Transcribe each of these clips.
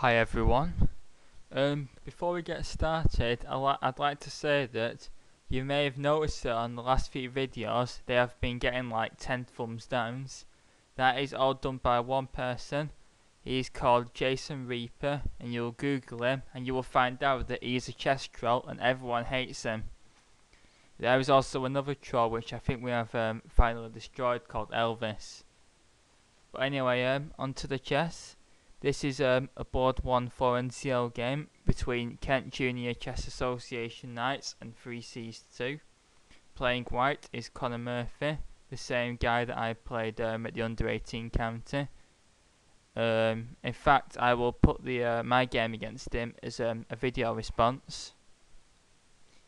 Hi everyone. Before we get started, I'd like to say that you may have noticed that on the last few videos they have been getting like 10 thumbs downs. That is all done by one person. He's called Jason Reaper, and you'll Google him and you will find out that he is a chess troll and everyone hates him. There is also another troll which I think we have finally destroyed called Elvis. But anyway, onto the chess. This is a board 1-4 NCL game between Kent Junior Chess Association Knights and 3Cs2. Playing white is Conor Murphy, the same guy that I played at the under 18 county. In fact, I will put the my game against him as a video response.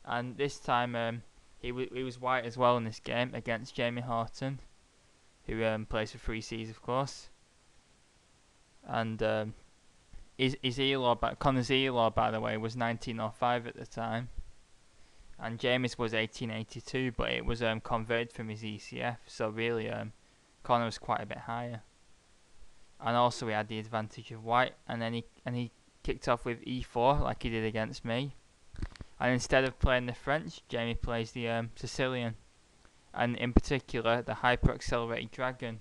And this time he was white as well in this game against Jamie Horton, who plays for 3Cs of course. And Conor's ELO, by the way, was 1905 at the time, and Jamie's was 1882, but it was converted from his ECF, so really Conor was quite a bit higher. And also he had the advantage of white, and then he kicked off with E4 like he did against me. And instead of playing the French, Jamie plays the Sicillian, and in particular the hyper-accelerated dragon,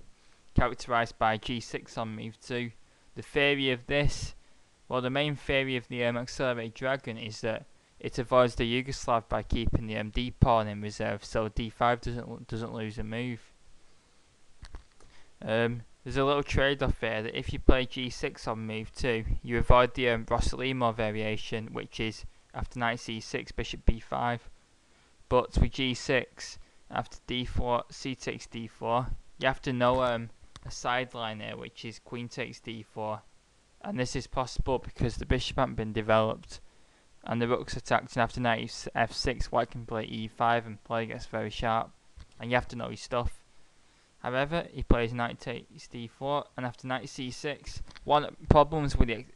characterised by G6 on move 2. The theory of this, well, the main theory of the accelerated dragon is that it avoids the Yugoslav by keeping the D pawn in reserve, so D5 doesn't lose a move. There's a little trade-off here that if you play G6 on move 2, you avoid the Rossolimo variation, which is after knight C6, bishop B5. But with G6, after D4, C takes D4, you have to know a sideline here, which is queen takes d4, and this is possible because the bishop hasn't been developed and the rook's attacked, and after knight f6 white can play e5 and play gets very sharp, and you have to know his stuff. However, he plays knight takes d4, and after knight c6, one of the problems with it,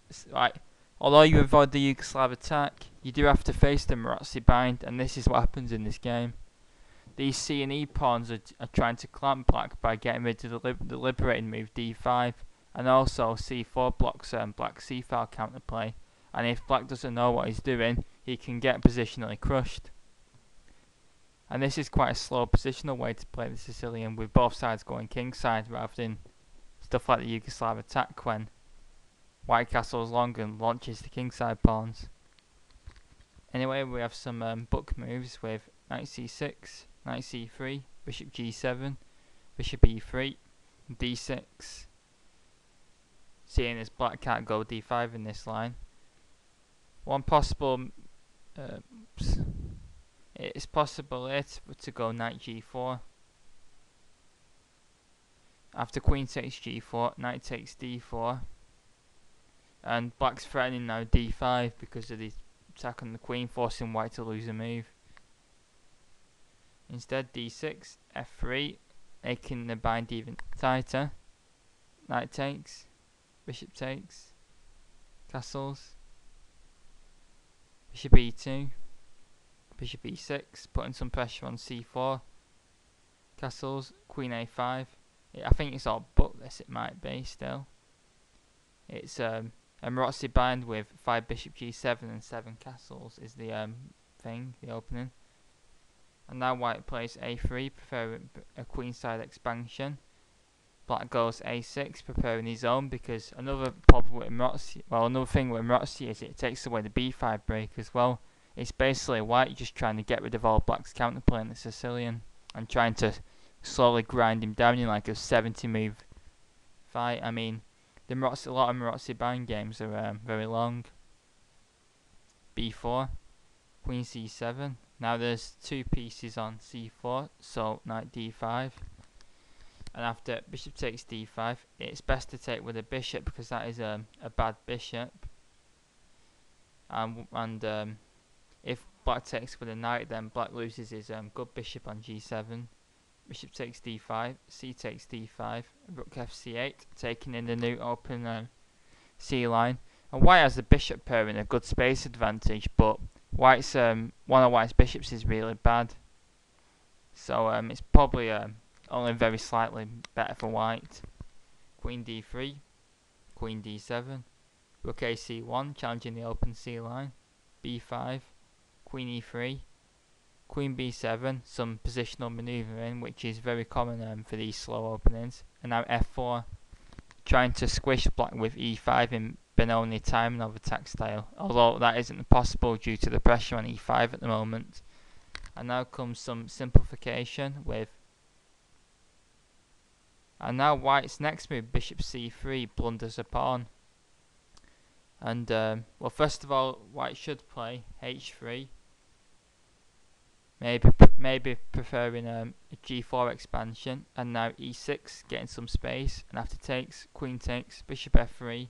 although you avoid the Yugoslav attack, you do have to face the Maroczy bind, and this is what happens in this game. These C and E pawns are trying to clamp black by getting rid of the liberating move d5, and also c4 blocks black's c-file counterplay, and if black doesn't know what he's doing, he can get positionally crushed. And this is quite a slow positional way to play the Sicilian, with both sides going kingside rather than stuff like the Yugoslav attack when white castles long and launches the kingside pawns. Anyway, we have some book moves with knight c6, knight c3, bishop g7, bishop e3, d6. Seeing as black can't go d5 in this line. One possible, it's possible here to go knight g4. After queen takes g4, knight takes d4. And black's threatening now d5 because of the attack on the queen, forcing white to lose a move. Instead, d6, f3, making the bind even tighter. Knight takes, bishop takes, castles, bishop e2, bishop e6, putting some pressure on c4, castles, queen a5. I think it's all but this, it might be still. It's a Maroczy bind with 5 bishop g7 and 7 castles is the the opening. And now white plays a3, preferring a queenside expansion. Black goes a6, preparing his own, because another problem with Maroczy, another thing with Maroczy is it takes away the b5 break as well. It's basically white just trying to get rid of all black's counterplay in the Sicilian and trying to slowly grind him down in like a 70 move fight. I mean, a lot of Maroczy bind games are very long. b4, queen c7. Now there's 2 pieces on c4, so knight d5. And after bishop takes d5, it's best to take with a bishop because that is a bad bishop. And if black takes with a knight, then black loses his good bishop on g7. Bishop takes d5, c takes d5, rook fc8, taking in the new open c line. And white has the bishop pair in a good space advantage, but white's one of white's bishops is really bad, so it's probably only very slightly better for white. Queen d3, queen d7, Rook a c1, challenging the open c line. b5, queen e3, queen b7, some positional manoeuvring, which is very common for these slow openings. And now f4, trying to squish black with e5 in Benoni timing of attack style, although that isn't possible due to the pressure on e5 at the moment. And now comes some simplification with, and now white's next move, bishop c3, blunders a pawn. And well, first of all, white should play h3, maybe preferring a g4 expansion. And now e6, getting some space, and after takes, queen takes, bishop f3.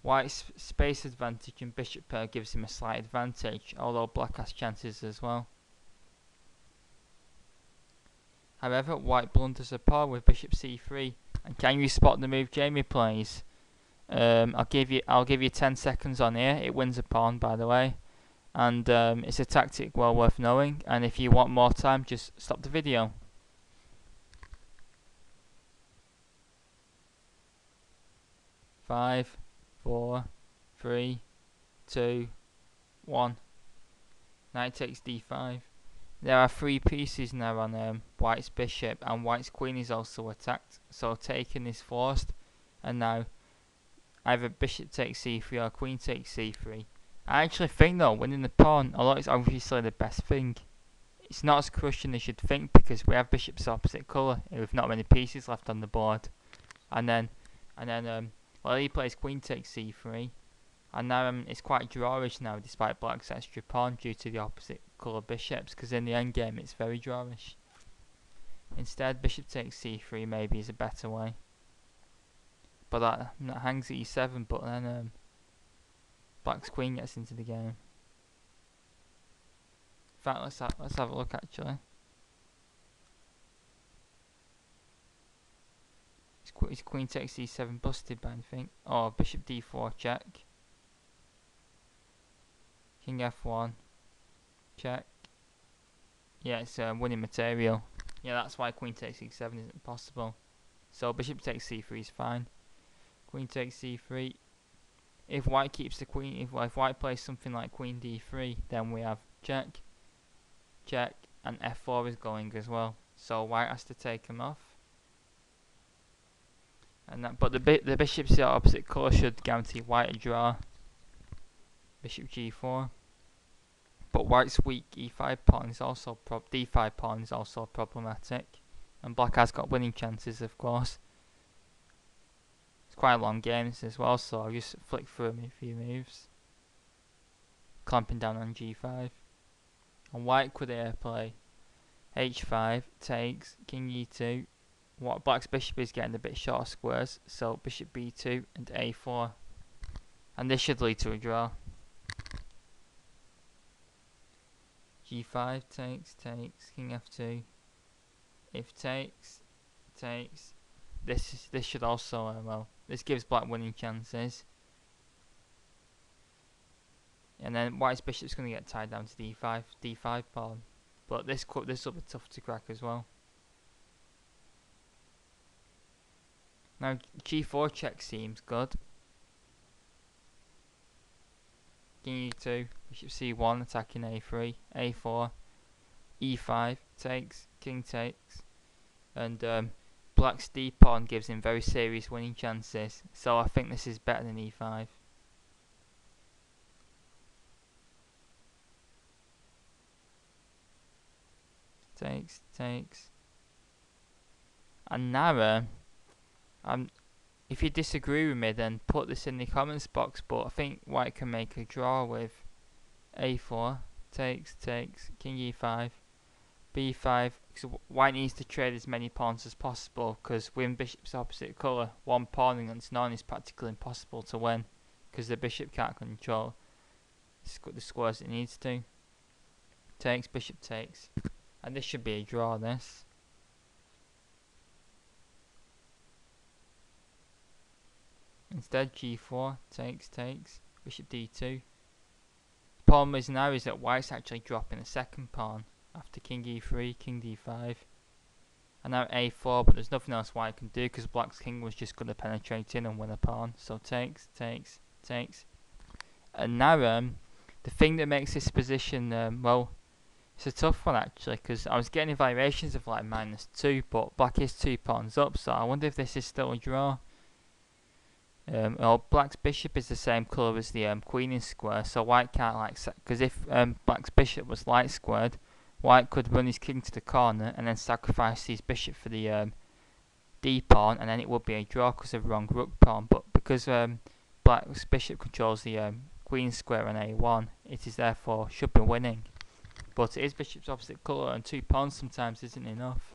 White's space advantage and bishop pair gives him a slight advantage, although black has chances as well. However, white blunders a pawn with bishop c3. And can you spot the move Jamie plays? I'll give you 10 seconds on here. It wins a pawn, by the way, and it's a tactic well worth knowing. And if you want more time, just stop the video. Five, 4, 3, 2, 1. Knight takes d5. There are 3 pieces now on white's bishop, and white's queen is also attacked, so taking is forced. And now either bishop takes c3 or queen takes c3. I actually think though, winning the pawn, although it's obviously the best thing, it's not as crushing as you'd think, because we have bishops opposite colour with not many pieces left on the board. And then well, he plays queen takes c3, and now it's quite drawish now despite black's extra pawn due to the opposite colour bishops, because in the endgame it's very drawish. Instead, bishop takes c3 maybe is a better way. But that hangs at e7, but then black's queen gets into the game. In fact, let's have a look actually. His queen takes e7 busted by anything. Oh, bishop d4 check. King f1 check. Yeah, it's winning material. Yeah, that's why queen takes e7 isn't possible. So bishop takes c3 is fine. Queen takes c3. If white keeps the queen, if white plays something like queen d3, then we have check, check, and f4 is going as well. So white has to take him off. And that, but the bishops the opposite colour should guarantee white a draw. Bishop g4. But white's weak e5 pawn is also d5 pawn is also problematic, and black has got winning chances, of course. It's quite a long game as well, so I'll just flick through a few moves. Clamping down on g5. And white could here play h5, takes, king e2. What black's bishop is getting a bit short of squares, so bishop b2 and a4. And this should lead to a draw. g5 takes, king f2. If takes, this should also well, this gives black winning chances. And then white's bishop's going to get tied down to d5 pawn. But this will be tough to crack as well. Now g4 check seems good. King e2, bishop c1 attacking a3, a4, e5 takes, king takes, and black's d pawn gives him very serious winning chances. So I think this is better than e5. Takes, and now if you disagree with me, then put this in the comments box, but I think white can make a draw with a4, takes, king e5, b5, because white needs to trade as many pawns as possible, because with bishops opposite colour, one pawn against none is practically impossible to win, because the bishop can't control the squares it needs to. Takes, bishop takes, and this should be a draw, this. Instead, g4 takes, bishop d2. The problem is now is that white's actually dropping a second pawn after king e3, king d5, and now a4. But there's nothing else white can do because black's king was just going to penetrate in and win a pawn. So takes, takes. And now the thing that makes this position, well, it's a tough one actually, because I was getting evaluations of like -2, but black is 2 pawns up, so I wonder if this is still a draw. Or black's bishop is the same colour as the queen in square, so white can't like, because if black's bishop was light squared, white could run his king to the corner and then sacrifice his bishop for the d pawn, and then it would be a draw because of wrong rook pawn. But because black's bishop controls the queen square on a1, it is therefore should be winning. But it is bishop's opposite colour, and 2 pawns sometimes isn't enough.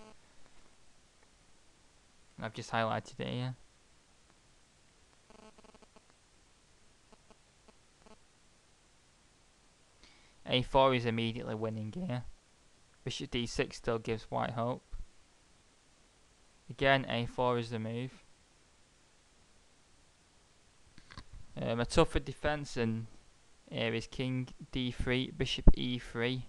I've just highlighted it here. A4 is immediately winning here. Bishop d6 still gives white hope. Again, a4 is the move. A tougher defence and here is king d3, bishop e3.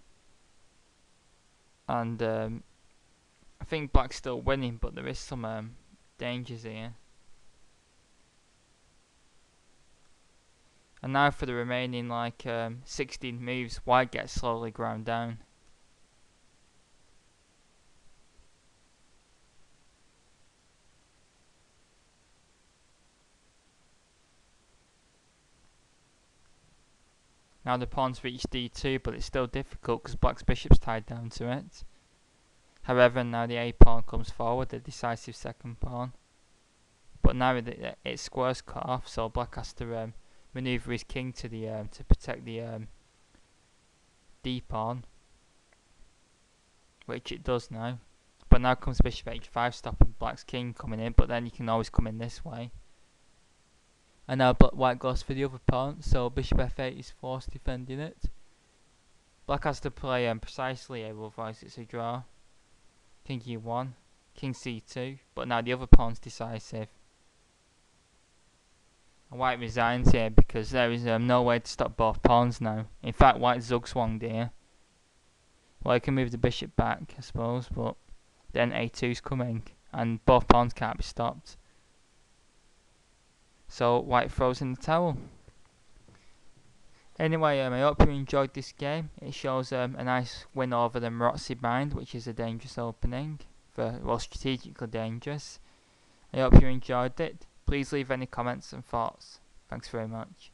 And I think black's still winning, but there is some dangers here. And now for the remaining like 16 moves, white gets slowly ground down. Now the pawn's reached d2, but it's still difficult because black's bishop's tied down to it. However, now the a pawn comes forward, the decisive second pawn. But now its square's cut off, so black has to maneuver his king to the to protect the d pawn, which it does now. But now comes bishop h5, stopping black's king coming in. But then you can always come in this way. And now white goes for the other pawn, so bishop f8 is forced defending it. Black has to play precisely here, otherwise it's a draw. King e1, king c2, but now the other pawn's decisive. And white resigns here because there is no way to stop both pawns now. In fact, white zugzwanged here. Well, I can move the bishop back, I suppose, but then a2's coming, and both pawns can't be stopped. So white throws in the towel. Anyway, I hope you enjoyed this game. It shows a nice win over the Maroczy bind, which is a dangerous opening, well, strategically dangerous. I hope you enjoyed it. Please leave any comments and thoughts. Thanks very much.